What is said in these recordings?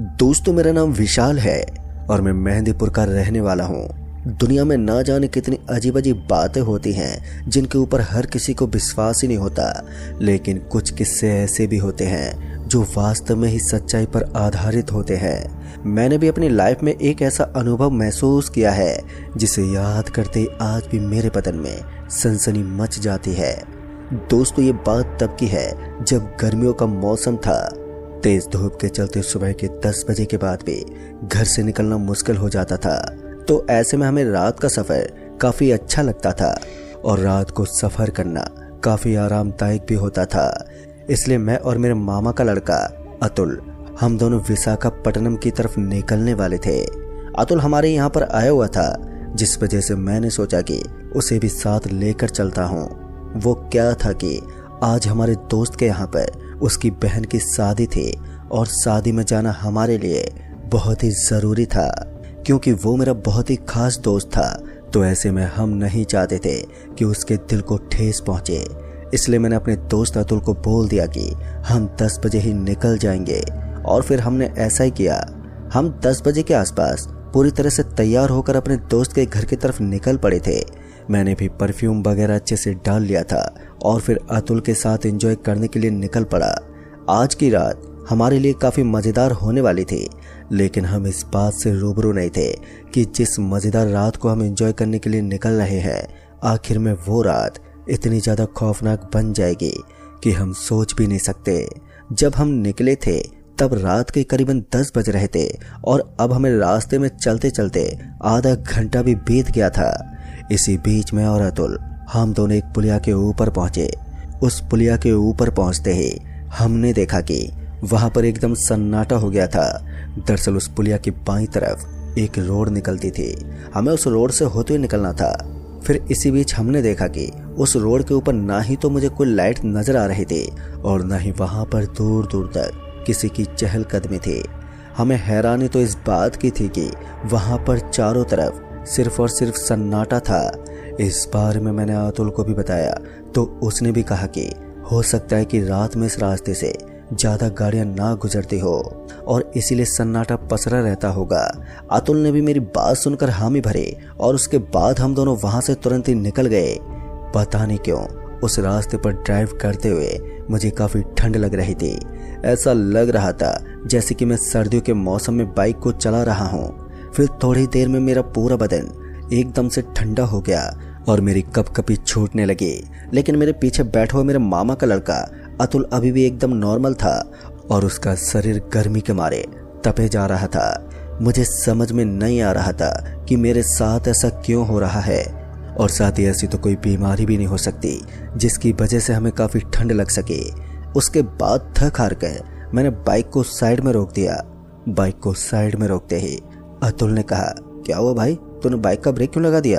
दोस्तों, मेरा नाम विशाल है और मैं मेहंदीपुर का रहने वाला हूँ। दुनिया में ना जाने कितनी अजीब अजीब बातें होती हैं जिनके ऊपर हर किसी को विश्वास ही नहीं होता, लेकिन कुछ किस्से ऐसे भी होते हैं जो वास्तव में ही सच्चाई पर आधारित होते हैं। मैंने भी अपनी लाइफ में एक ऐसा अनुभव महसूस किया है जिसे याद करते आज भी मेरे बदन में सनसनी मच जाती है। दोस्तों, ये बात तब की है जब गर्मियों का मौसम था। तेज धूप के चलते सुबह के 10 बजे के बाद भी घर से निकलना मुश्किल हो जाता था, तो ऐसे में हमें रात का सफर काफी अच्छा लगता था और रात को सफर करना काफी आरामदायक भी होता था। इसलिए मैं और मेरे मामा का लड़का अतुल, हम दोनों विशाखापट्टनम की तरफ निकलने वाले थे। अतुल हमारे यहाँ पर आया हुआ था, जिस वजह से मैंने सोचा कि उसे भी साथ लेकर चलता हूँ। वो क्या था कि आज हमारे दोस्त के यहाँ पर उसकी बहन की शादी थी और शादी में जाना हमारे लिए बहुत ही ज़रूरी था, क्योंकि वो मेरा बहुत ही खास दोस्त था। तो ऐसे में हम नहीं चाहते थे कि उसके दिल को ठेस पहुंचे। इसलिए मैंने अपने दोस्त अतुल को बोल दिया कि हम 10 बजे ही निकल जाएंगे, और फिर हमने ऐसा ही किया। हम 10 बजे के आसपास पूरी तरह से तैयार होकर अपने दोस्त के घर की तरफ निकल पड़े थे। मैंने भी परफ्यूम वगैरह अच्छे से डाल लिया था और फिर अतुल के साथ एंजॉय करने के लिए निकल पड़ा। आज की रात हमारे लिए काफ़ी मज़ेदार होने वाली थी, लेकिन हम इस बात से रूबरू नहीं थे कि जिस मज़ेदार रात को हम एंजॉय करने के लिए निकल रहे हैं, आखिर में वो रात इतनी ज़्यादा खौफनाक बन जाएगी कि हम सोच भी नहीं सकते। जब हम निकले थे तब रात के करीबन 10 बज रहे थे और अब हमें रास्ते में चलते चलते आधा घंटा भी बीत गया था। इसी बीच में और अतुल हम दोनों एक पुलिया के ऊपर पहुंचे। उस पुलिया के ऊपर पहुंचते ही हमने देखा कि वहां पर एकदम सन्नाटा हो गया था। दरअसल उस पुलिया की बाईं तरफ एक रोड निकलती थी, हमें उस रोड से होते हुए निकलना था। फिर इसी बीच हमने देखा कि उस रोड के ऊपर ना ही तो मुझे कोई लाइट नजर आ रही थी और ना ही वहां पर दूर दूर तक किसी की चहलकदमी थी। हमें हैरानी तो इस बात की थी कि वहां पर चारों तरफ सिर्फ और सिर्फ सन्नाटा था। इस बारे में मैंने अतुल को भी बताया, तो उसने भी कहा कि हो सकता है कि रात में इस रास्ते से ज़्यादा गाड़ियां ना गुजरती हो और इसीलिए सन्नाटा पसरा रहता होगा। अतुल ने भी मेरी बात सुनकर हामी भरे और उसके बाद हम दोनों वहां से तुरंत ही निकल गए। पता नहीं क्यों उस रास्ते पर ड्राइव करते हुए मुझे काफ़ी ठंड लग रही थी। ऐसा लग रहा था जैसे कि मैं सर्दियों के मौसम में बाइक को चला रहा हूँ। फिर थोड़ी देर में मेरा पूरा बदन एकदम से ठंडा हो गया और मेरी कपकपी छूटने लगी। लेकिन मेरे पीछे बैठा हुआ मेरे मामा का लड़का अतुल अभी भी एकदम नॉर्मल था और उसका शरीर गर्मी के मारे तपे जा रहा था। मुझे समझ में नहीं आ रहा था कि मेरे साथ ऐसा क्यों हो रहा है, और साथ ही ऐसी तो कोई बीमारी भी नहीं हो सकती जिसकी वजह से हमें काफ़ी ठंड लग सके। उसके बाद थक हार कर मैंने बाइक को साइड में रोक दिया। बाइक को साइड में रोकते ही अतुल ने कहा, क्या हुआ भाई, तूने बाइक का ब्रेक क्यों लगा दिया?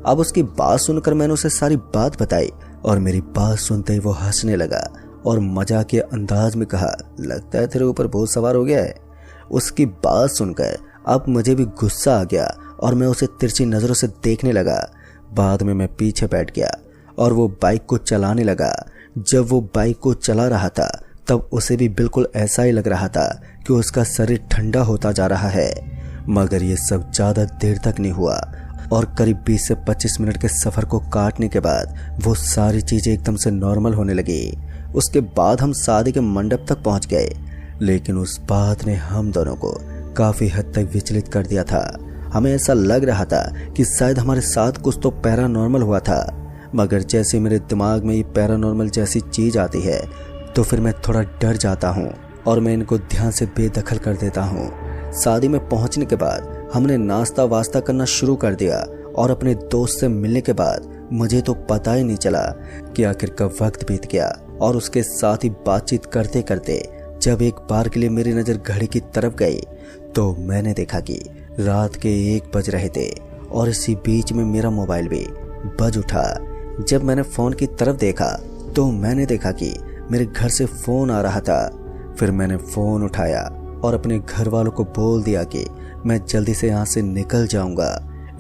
अब उसकी बात सुनकर मैंने उसे सारी बात बताई और मेरी बात सुनते ही वो हंसने लगा और मजाक के अंदाज में कहा, लगता है तेरे ऊपर भूत सवार हो गया है। उसकी बात सुनकर अब मुझे भी गुस्सा आ गया और मैं उसे तिरछी नज़रों से देखने लगा। बाद में मैं पीछे बैठ गया और वो बाइक को चलाने लगा। जब वो बाइक को चला रहा था तब उसे भी बिल्कुल ऐसा ही लग रहा था कि उसका शरीर ठंडा होता जा रहा है। मगर ये सब ज़्यादा देर तक नहीं हुआ और करीब 20 से 25 मिनट के सफ़र को काटने के बाद वो सारी चीज़ें एकदम से नॉर्मल होने लगी। उसके बाद हम शादी के मंडप तक पहुंच गए, लेकिन उस बात ने हम दोनों को काफ़ी हद तक विचलित कर दिया था। हमें ऐसा लग रहा था कि शायद हमारे साथ कुछ तो पैरानॉर्मल हुआ था। मगर जैसे मेरे दिमाग में ये पैरानॉर्मल जैसी चीज़ आती है तो फिर मैं थोड़ा डर जाता हूँ और मैं इनको ध्यान से बेदखल कर देता हूँ। शादी में पहुंचने के बाद हमने नाश्ता वास्ता करना शुरू कर दिया और अपने दोस्त से मिलने के बाद मुझे तो पता ही नहीं चला कि आखिर कब वक्त बीत गया। और उसके साथ ही बातचीत करते करते जब एक बार के लिए मेरी नज़र घड़ी की तरफ गई तो मैंने देखा कि रात के 1 बज रहे थे और इसी बीच में मेरा मोबाइल भी बज उठा। जब मैंने फ़ोन की तरफ देखा तो मैंने देखा कि मेरे घर से फ़ोन आ रहा था। फिर मैंने फ़ोन उठाया और अपने घर वालों को बोल दिया कि मैं जल्दी से यहाँ से निकल जाऊँगा।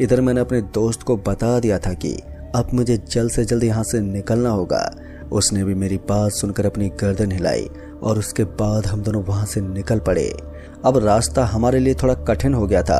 इधर मैंने अपने दोस्त को बता दिया था कि अब मुझे जल्द से जल्द यहाँ से निकलना होगा। उसने भी मेरी बात सुनकर अपनी गर्दन हिलाई और उसके बाद हम दोनों वहाँ से निकल पड़े। अब रास्ता हमारे लिए थोड़ा कठिन हो गया था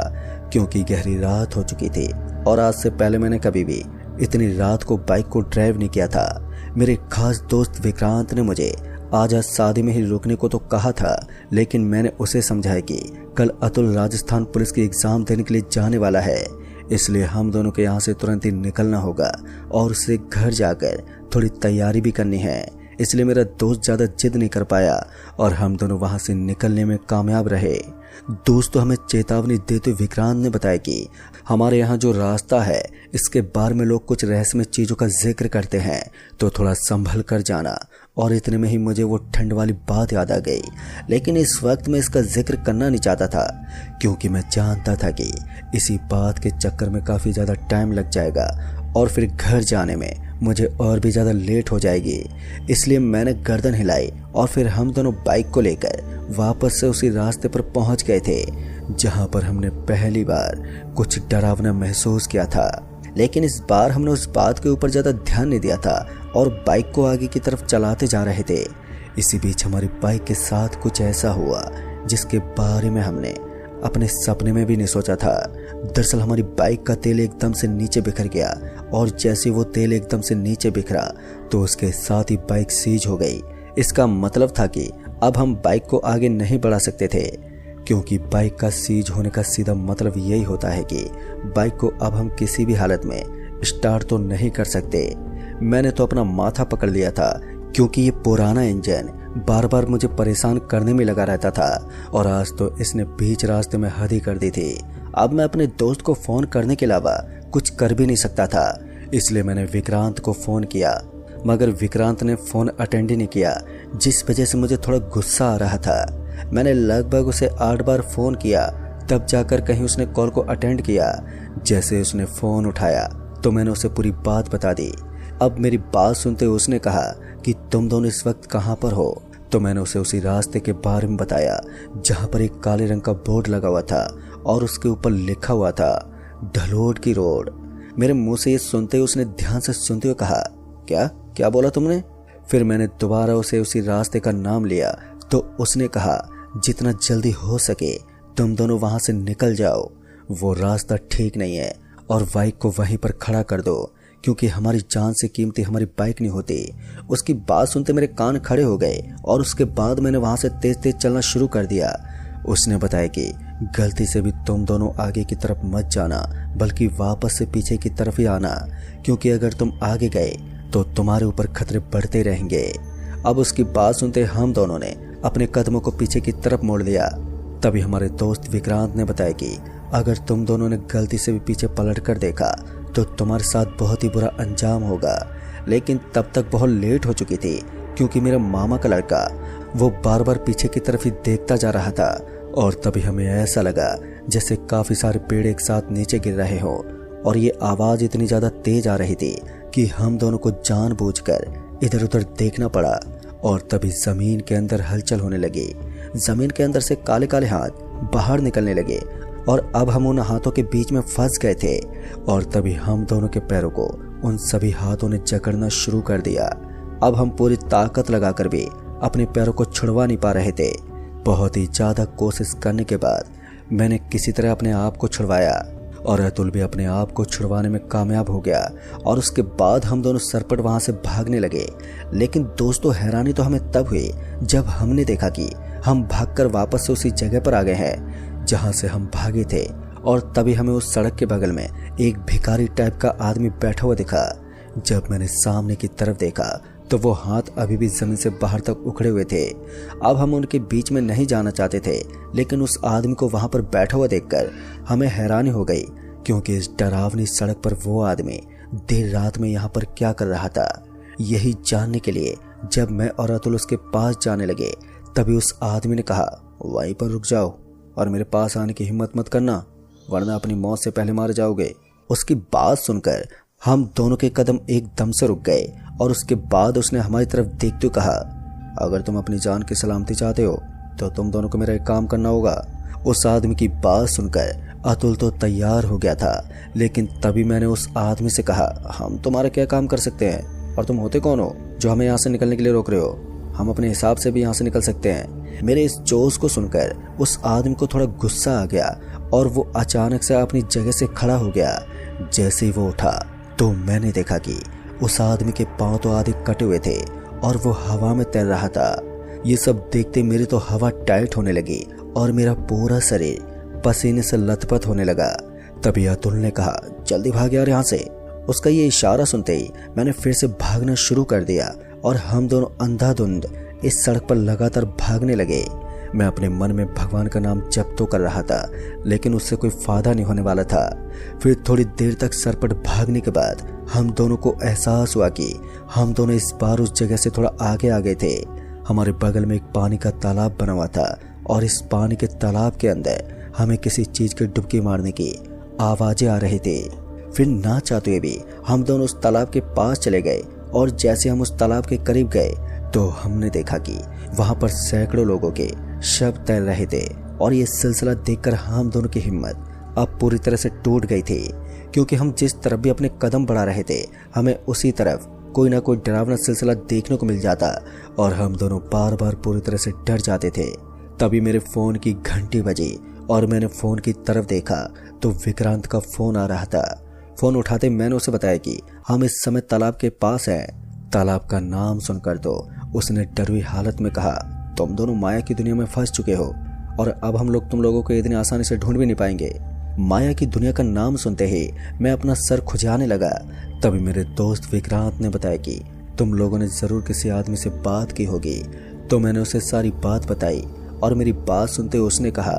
क्योंकि गहरी रात हो चुकी थी और आज से पहले मैंने कभी भी इतनी रात को बाइक को ड्राइव नहीं किया था। मेरे खास दोस्त विक्रांत ने मुझे आज शादी में ही रुकने को तो कहा था, लेकिन मैंने उसे समझाया कि कल अतुल राजस्थान पुलिस की एग्जाम देने के लिए जाने वाला है, इसलिए हम दोनों के यहाँ से तुरंत ही निकलना होगा और उसे घर जाकर थोड़ी तैयारी भी करनी है। इसलिए मेरा दोस्त ज़्यादा जिद नहीं कर पाया और हम दोनों वहाँ से निकलने में कामयाब रहे। दोस्तों, हमें चेतावनी देते हुए विक्रांत ने बताया कि हमारे यहाँ जो रास्ता है इसके बारे में लोग कुछ रहस्यमय चीज़ों का जिक्र करते हैं, तो थोड़ा संभल कर जाना। और इतने में ही मुझे वो ठंड वाली बात याद आ गई, लेकिन इस वक्त मैं इसका जिक्र करना नहीं चाहता था क्योंकि मैं जानता था कि इसी बात के चक्कर में काफ़ी ज़्यादा टाइम लग जाएगा और फिर घर जाने में मुझे और भी ज़्यादा लेट हो जाएगी। इसलिए मैंने गर्दन हिलाई और फिर हम दोनों बाइक को लेकर वापस से उसी रास्ते पर पहुंच गए थे जहां पर हमने पहली बार कुछ डरावना महसूस किया था। लेकिन इस बार हमने उस बात के ऊपर ज़्यादा ध्यान नहीं दिया था और बाइक को आगे की तरफ चलाते जा रहे थे। इसी बीच हमारी बाइक के साथ कुछ ऐसा हुआ जिसके बारे में हमने अपने सपने में भी नहीं सोचा था। दरअसल हमारी बाइक का तेल एकदम से नीचे बिखर गया और जैसे वो तेल एकदम से नीचे बिखरा तो उसके साथ ही बाइक सीज हो गई। इसका मतलब था कि अब हम बाइक को आगे नहीं बढ़ा सकते थे, क्योंकि बाइक का सीज होने का सीधा मतलब यही होता है कि बाइक को अब हम किसी भी हालत में स्टार्ट तो नहीं कर सकते। मैंने तो अपना माथा पकड़ लिया था क्योंकि ये पुराना इंजन बार बार मुझे परेशान करने में लगा रहता था और आज तो इसने बीच रास्ते में हद ही कर दी थी। अब मैं अपने दोस्त को फ़ोन करने के अलावा कुछ कर भी नहीं सकता था, इसलिए मैंने विक्रांत को फ़ोन किया, मगर विक्रांत ने फ़ोन अटेंड ही नहीं किया, जिस वजह से मुझे थोड़ा गुस्सा आ रहा था। मैंने लगभग उसे 8 बार फ़ोन किया, तब जाकर कहीं उसने कॉल को अटेंड किया। जैसे उसने फ़ोन उठाया तो मैंने उसे पूरी बात बता दी। अब मेरी बात सुनते हुए उसने कहा कि तुम दोनों इस वक्त कहाँ पर हो? तो मैंने उसे उसी रास्ते के बारे में बताया जहाँ पर एक काले रंग का बोर्ड लगा हुआ था और उसके ऊपर लिखा हुआ था ढलोड की रोड। मेरे मुंह से ये सुनते हुए उसने ध्यान से सुनते हुए कहा, क्या क्या बोला तुमने? फिर मैंने दोबारा उसे उसी रास्ते का नाम लिया तो उसने कहा, जितना जल्दी हो सके तुम दोनों वहां से निकल जाओ, वो रास्ता ठीक नहीं है और बाइक को वहीं पर खड़ा कर दो, क्योंकि हमारी जान से कीमती हमारी बाइक नहीं होती। उसकी बात सुनते मेरे कान खड़े हो गए और उसके बाद मैंने वहां से तेज तेज चलना शुरू कर दिया। उसने बताया कि गलती से भी तुम दोनों आगे की तरफ मत जाना, बल्कि वापस से पीछे की तरफ ही आना, क्योंकि अगर तुम आगे गए तो तुम्हारे ऊपर खतरे बढ़ते रहेंगे। अब उसकी बात सुनते हम दोनों ने अपने कदमों को पीछे की तरफ मोड़ लिया। तभी हमारे दोस्त विक्रांत ने बताया कि अगर तुम दोनों ने गलती से भी पीछे पलट कर देखा तो तुम्हारे साथ बहुत ही बुरा अंजाम होगा। लेकिन तब तक बहुत लेट हो चुकी थी, क्योंकि मेरा मामा का लड़का वो बार बार पीछे की तरफ ही देखता जा रहा था और तभी हमें ऐसा लगा जैसे काफी सारे पेड़ एक साथ नीचे गिर रहे हो और ये आवाज इतनी ज्यादा तेज आ रही थी कि हम दोनों को जानबूझकर इधर उधर देखना पड़ा। और तभी जमीन के अंदर हलचल होने लगी। जमीन के अंदर से काले काले हाथ बाहर निकलने लगे और अब हम उन हाथों के बीच में फंस गए थे और तभी हम दोनों के पैरों को उन सभी हाथों ने जकड़ना शुरू कर दिया। अब हम पूरी ताकत लगाकर भी अपने पैरों को छुड़वा नहीं पा रहे थे। बहुत ही ज्यादा कोशिश करने के बाद मैंने किसी तरह अपने आप को छुड़वाया और अतुल भी अपने आप को छुड़वाने में कामयाब हो गया और उसके बाद हम दोनों सरपट वहां से भागने लगे। लेकिन दोस्तों, हैरानी तो हमें तब हुई जब हमने देखा कि हम भागकर वापस से उसी जगह पर आ गए हैं जहां से हम भागे थे। और तभी हमें उस सड़क के बगल में एक भिखारी टाइप का आदमी बैठा हुआ दिखा। जब मैंने सामने की तरफ देखा तो वो हाथ अभी भी जमीन से बाहर तक उखड़े हुए थे। अब हम उनके बीच में नहीं जाना चाहते थे, लेकिन उस आदमी को वहां पर बैठा हुआ देखकर हमें हैरानी हो गई, क्योंकि इस डरावनी सड़क पर वो आदमी देर रात में यहाँ पर क्या कर रहा था। यही जानने के लिए जब मैं और अतुल उसके पास जाने लगे तभी उस आदमी ने कहा, वहीं पर रुक जाओ और मेरे पास आने की हिम्मत मत करना, वरना अपनी मौत से पहले मारे जाओगे। उसकी बात सुनकर हम दोनों के कदम एकदम से रुक गए और उसके बाद उसने हमारी तरफ देखते हुए कहा, अगर तुम अपनी जान की सलामती चाहते हो तो तुम दोनों को मेरा एक काम करना होगा। उस आदमी की बात सुनकर अतुल तो तैयार हो गया था, लेकिन तभी मैंने उस आदमी से कहा, हम तुम्हारा क्या काम कर सकते हैं और तुम होते कौन हो जो हमें यहाँ से निकलने के लिए रोक रहे हो? हम अपने हिसाब से भी यहाँ से निकल सकते हैं। मेरे इस जोश को सुनकर उस आदमी को थोड़ा गुस्सा आ गया और वो अचानक से अपनी जगह से खड़ा हो गया। जैसे ही वो उठा तो मैंने देखा कि उस आदमी के पांव तो आधे कटे हुए थे और वो हवा में तैर रहा था। ये सब देखते मेरी तो हवा टाइट होने लगी और मेरा पूरा शरीर पसीने से लथपथ होने लगा। तभी अतुल ने कहा, जल्दी भाग यार यहाँ से। उसका ये इशारा सुनते ही मैंने फिर से भागना शुरू कर दिया और हम दोनों अंधाधुंध इस सड़क पर लगातार भागने लगे। मैं अपने मन में भगवान का नाम जप तो कर रहा था, लेकिन उससे कोई फायदा नहीं होने वाला था। फिर थोड़ी देर तक सरपट भागने के बाद हम दोनों को एहसास हुआ कि हम दोनों इस बार उस जगह से थोड़ा आगे आ गए थे। हमारे बगल में एक पानी का तालाब बना हुआ था और इस पानी के तालाब के अंदर हमें किसी चीज की डुबकी मारने की आवाजें आ रही थी। फिर ना चाहते हुए भी हम दोनों उस तालाब के पास चले गए और जैसे हम उस तालाब के करीब गए तो हमने देखा कि वहां पर सैकड़ों लोगों के शव तैर रहे थे। और ये सिलसिला देखकर हम दोनों की हिम्मत अब पूरी तरह से टूट गई थी, क्योंकि हम जिस तरफ भी अपने कदम बढ़ा रहे थे हमें उसी तरफ कोई ना कोई डरावना सिलसिला देखने को मिल जाता और हम दोनों बार बार पूरी तरह से डर जाते थे। तभी मेरे फोन की घंटी बजी और मैंने फोन की तरफ देखा तो विक्रांत का फोन आ रहा था। फोन उठाते मैंने उसे बताया कि हम इस समय तालाब के पास हैं। तालाब का नाम सुनकर तो उसने डरी हालत में कहा, तुम दोनों माया की दुनिया में फंस चुके हो और अब हम लोग तुम लोगों को इतनी आसानी से ढूंढ भी नहीं पाएंगे। माया की दुनिया का नाम सुनते ही मैं अपना सर खुजाने लगा। तभी मेरे दोस्त विक्रांत ने बताया कि तुम लोगों ने जरूर किसी आदमी से बात की होगी। तो मैंने उसे सारी बात बताई और मेरी बात सुनते उसने कहा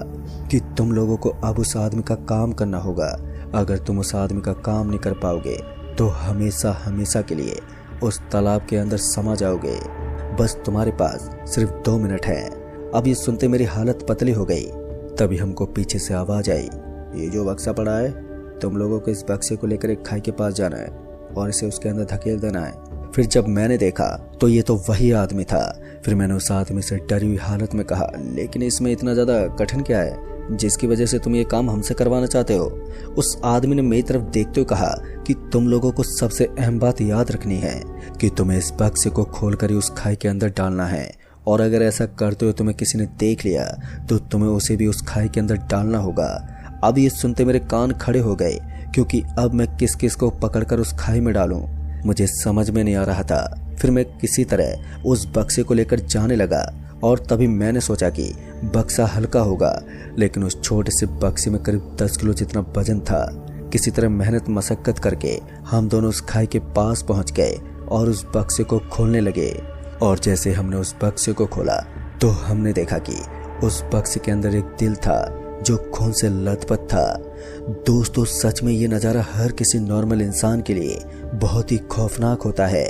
कि तुम लोगों को अब उस आदमी का काम करना होगा। अगर तुम उस आदमी का काम नहीं कर पाओगे तो हमेशा हमेशा के लिए उस तालाब के अंदर समा जाओगे। बस तुम्हारे पास सिर्फ 2 मिनट है। अब ये सुनते मेरी हालत पतली हो गई। तभी हमको पीछे से आवाज आई, ये जो बक्सा पड़ा है तुम लोगों को इस बक्से को लेकर एक खाई के पास जाना है और इसे उसके अंदर धकेल देना है। फिर जब मैंने देखा तो ये तो वही आदमी था। फिर मैंने उस आदमी से डरी हुई हालत में कहा, लेकिन इसमें इतना ज्यादा कठिन क्या है जिसकी वजह से तुम ये काम हमसे करवाना चाहते हो। उस आदमी ने मेरी तरफ देखते हुए कहा कि तुम लोगों को सबसे अहम बात याद रखनी है कि तुम्हें इस बक्से को खोलकर ही उस खाई के अंदर डालना है और अगर ऐसा करते हुए तुम्हें किसी ने देख लिया तो तुम्हें उसे भी उस खाई के अंदर डालना होगा। अब ये सुनते मेरे कान खड़े हो गए, क्योंकि अब मैं किस किस को पकड़कर उस खाई में डालूं मुझे समझ में नहीं आ रहा था। फिर मैं किसी तरह उस बक्से को लेकर जाने लगा और तभी मैंने सोचा कि बक्सा हल्का होगा, लेकिन उस छोटे से बक्से में करीब 10 किलो जितना वजन था। किसी तरह मेहनत मशक्कत करके हम दोनों उस खाई के पास पहुंच गए और उस बक्से को खोलने लगे। और जैसे हमने उस बक्से को खोला तो हमने देखा कि उस बक्से के अंदर एक दिल था जो खून से लथपथ था। दोस्तों, सच में ये नज़ारा हर किसी नॉर्मल इंसान के लिए बहुत ही खौफनाक होता है।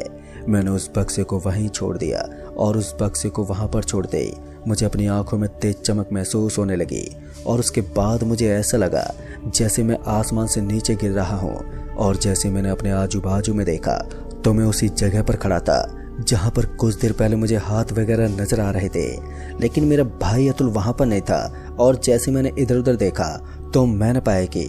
मैंने उस बक्से को वहीं छोड़ दिया और उस बक्से को वहां पर छोड़ते ही मुझे अपनी आंखों में तेज चमक महसूस होने लगी और उसके बाद मुझे ऐसा लगा जैसे मैं आसमान से नीचे गिर रहा हूँ। और जैसे मैंने अपने आजू बाजू में देखा तो मैं उसी जगह पर खड़ा था जहाँ पर कुछ देर पहले मुझे हाथ वगैरह नजर आ रहे थे, लेकिन मेरा भाई अतुल वहां पर नहीं था। और जैसे मैंने इधर उधर देखा तो मैंने पाया कि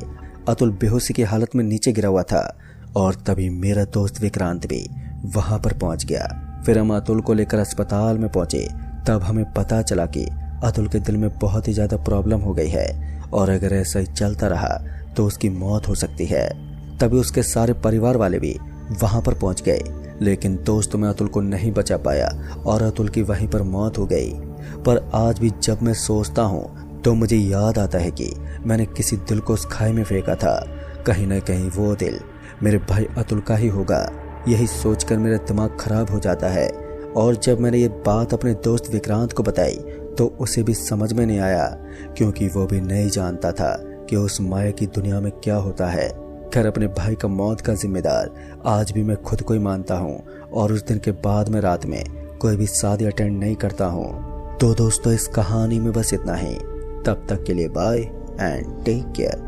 अतुल बेहोशी की हालत में नीचे गिरा हुआ था। और तभी मेरा दोस्त विक्रांत भी वहां पर पहुंच गया। फिर हम अतुल को लेकर अस्पताल में पहुंचे। तब हमें पता चला कि अतुल के दिल में बहुत ही ज्यादा प्रॉब्लम हो गई है और अगर ऐसा ही चलता रहा तो उसकी मौत हो सकती है। तभी उसके सारे परिवार वाले भी वहां पर पहुंच गए, लेकिन दोस्तों मैं अतुल को नहीं बचा पाया और अतुल की वहीं पर मौत हो गई। पर आज भी जब मैं सोचता हूँ तो मुझे याद आता है कि मैंने किसी दिल को उस खाई में फेंका था। कहीं न कहीं वो दिल मेरे भाई अतुल का ही होगा। यही सोचकर मेरा दिमाग खराब हो जाता है। और जब मैंने ये बात अपने दोस्त विक्रांत को बताई तो उसे भी समझ में नहीं आया, क्योंकि वो भी नहीं जानता था कि उस माया की दुनिया में क्या होता है। खैर, अपने भाई का मौत का जिम्मेदार आज भी मैं खुद को ही मानता हूँ और उस दिन के बाद मैं रात में कोई भी शादी अटेंड नहीं करता हूँ। तो दोस्तों, इस कहानी में बस इतना ही। तब तक के लिए बाय एंड टेक केयर।